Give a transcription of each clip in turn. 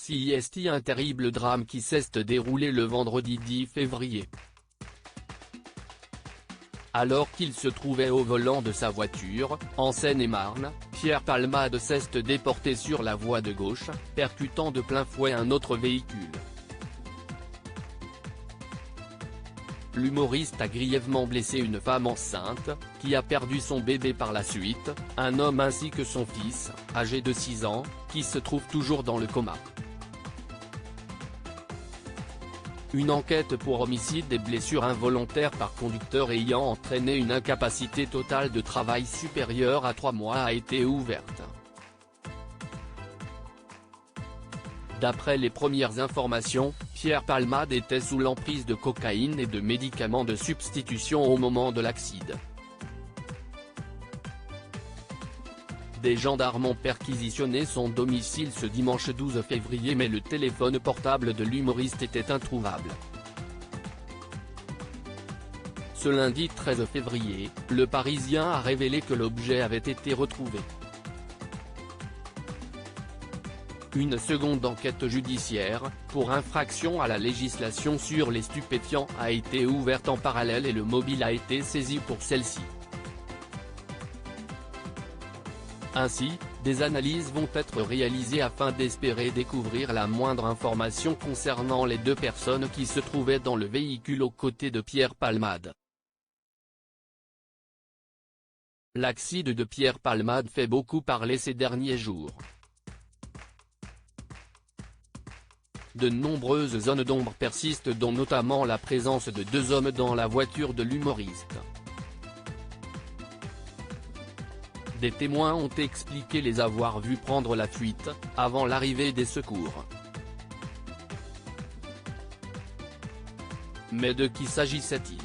CIST, un terrible drame qui s'est déroulé le vendredi 10 février. Alors qu'il se trouvait au volant de sa voiture, en Seine-et-Marne, Pierre Palmade s'est déporté sur la voie de gauche, percutant de plein fouet un autre véhicule. L'humoriste a grièvement blessé une femme enceinte, qui a perdu son bébé par la suite, un homme ainsi que son fils, âgé de 6 ans, qui se trouve toujours dans le coma. Une enquête pour homicide et blessure involontaire par conducteur ayant entraîné une incapacité totale de travail supérieure à 3 mois a été ouverte. D'après les premières informations, Pierre Palmade était sous l'emprise de cocaïne et de médicaments de substitution au moment de l'accident. Des gendarmes ont perquisitionné son domicile ce dimanche 12 février, mais le téléphone portable de l'humoriste était introuvable. Ce lundi 13 février, Le Parisien a révélé que l'objet avait été retrouvé. Une seconde enquête judiciaire, pour infraction à la législation sur les stupéfiants, a été ouverte en parallèle et le mobile a été saisi pour celle-ci. Ainsi, des analyses vont être réalisées afin d'espérer découvrir la moindre information concernant les 2 personnes qui se trouvaient dans le véhicule aux côtés de Pierre Palmade. L'accident de Pierre Palmade fait beaucoup parler ces derniers jours. De nombreuses zones d'ombre persistent, dont notamment la présence de 2 hommes dans la voiture de l'humoriste. Des témoins ont expliqué les avoir vus prendre la fuite, avant l'arrivée des secours. Mais de qui s'agissait-il?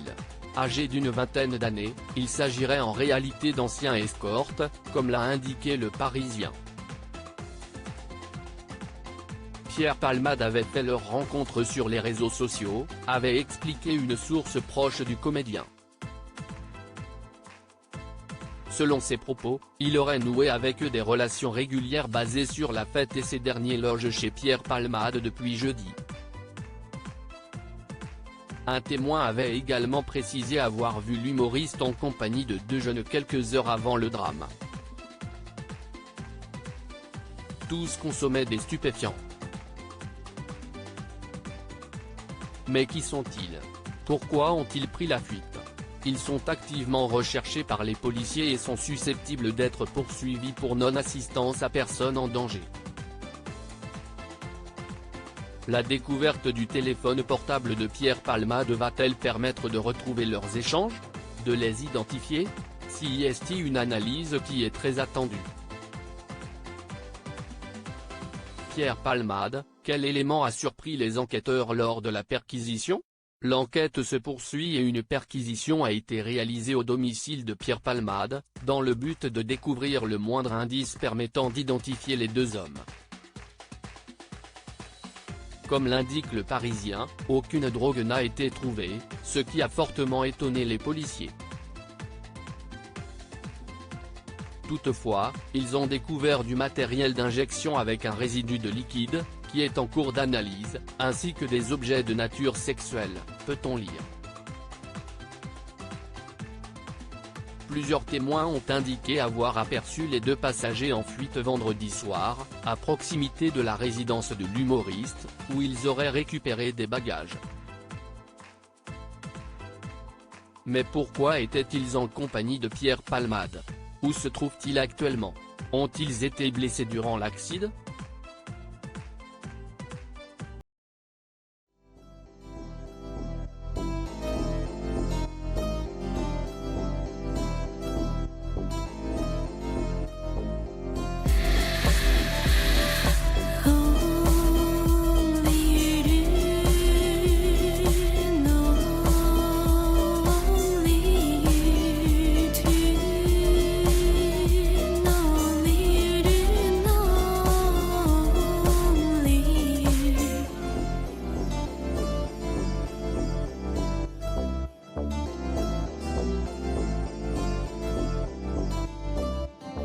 Âgés d'une vingtaine d'années, il s'agirait en réalité d'anciens escortes, comme l'a indiqué Le Parisien. Pierre Palmade avait fait leur rencontre sur les réseaux sociaux, avait expliqué une source proche du comédien. Selon ses propos, il aurait noué avec eux des relations régulières basées sur la fête et ces derniers logent chez Pierre Palmade depuis jeudi. Un témoin avait également précisé avoir vu l'humoriste en compagnie de 2 jeunes quelques heures avant le drame. Tous consommaient des stupéfiants. Mais qui sont-ils? Pourquoi ont-ils pris la fuite? Ils sont activement recherchés par les policiers et sont susceptibles d'être poursuivis pour non-assistance à personne en danger. La découverte du téléphone portable de Pierre Palmade va-t-elle permettre de retrouver leurs échanges? De les identifier? CIST, une analyse qui est très attendue. Pierre Palmade, quel élément a surpris les enquêteurs lors de la perquisition? L'enquête se poursuit et une perquisition a été réalisée au domicile de Pierre Palmade, dans le but de découvrir le moindre indice permettant d'identifier les 2 hommes. Comme l'indique Le Parisien, aucune drogue n'a été trouvée, ce qui a fortement étonné les policiers. Toutefois, ils ont découvert du matériel d'injection avec un résidu de liquide, qui est en cours d'analyse, ainsi que des objets de nature sexuelle, peut-on lire. Plusieurs témoins ont indiqué avoir aperçu les 2 passagers en fuite vendredi soir, à proximité de la résidence de l'humoriste, où ils auraient récupéré des bagages. Mais pourquoi étaient-ils en compagnie de Pierre Palmade? Où se trouvent-ils actuellement? Ont-ils été blessés durant l'accident?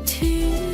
to